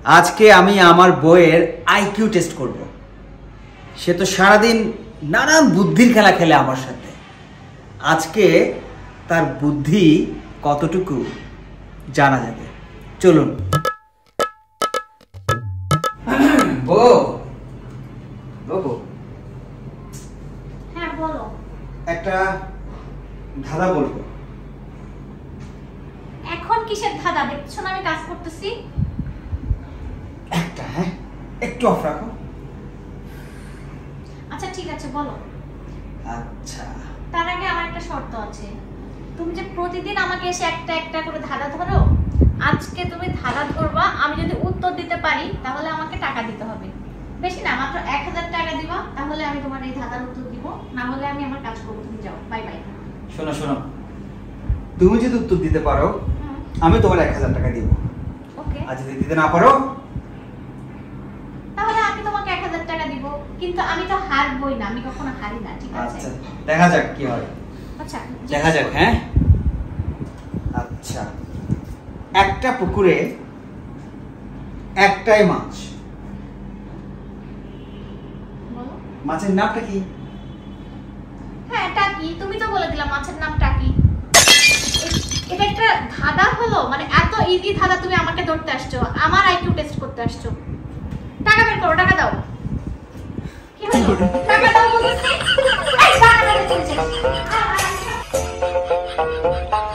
আজকে আমি আমার বইয়ের আইকিউ টেস্ট করব। সে তো সারাদিন নানান বুদ্ধির খেলা খেলে আমার সাথে। আজকে তার বুদ্ধি কতটুকু জানা যাবে। চলুন। হ্যাঁ বলো। একটা ধাঁধা বলবো। এখন কিসের ধাঁধা? দেখছো না আমি কাজ করতেছি। একটা, হ্যাঁ একটু অফ রাখো। আচ্ছা ঠিক আছে বলো। আচ্ছা, তার আগে আমার একটা শর্ত আছে। তুমি যে প্রতিদিন আমাকে এসে একটা একটা করে ধাঁধা ধরো, আজকে তুমি ধাঁধা ধরবা, আমি যদি উত্তর দিতে পারি তাহলে আমাকে টাকা দিতে হবে। বেশি না, মাত্র 1000 টাকা দিবা, তাহলে আমি তোমার এই ধাঁধার উত্তর দিব, না হলে আমি আমার কাজ করব। তুমি যাও, বাই বাই। শোনো শোনো, তুমি যদি উত্তর দিতে পারো আমি তোমার 1000 টাকা দিব। ওকে। আর যদি দিতে না পারো তাহলে আমি তোমাকে 1000 টাকা দিব, কিন্তু আমি তো হারবই না, আমি কখনো হারি না, ঠিক আছে? আচ্ছা দেখা যাক কি হয়। আচ্ছা দেখা যাক। হ্যাঁ আচ্ছা, একটা পুকুরে একটাই মাছ, বলো। মাছের নামটা কি? হ্যাঁ টাকি, তুমি তো বলে দিলা মাছের নাম টাকি। এটা একটা ধাঁধা হলো? মানে এত ইজি ধাঁধা তুমি আমাকে ধরতে আসছো, আমার আইকিউ টেস্ট করতে আসছো। টাকা বের করো, টাকা দাও। কি হলো? টাকা দাও বলছি। এই টাকা দাও, চলে যাও।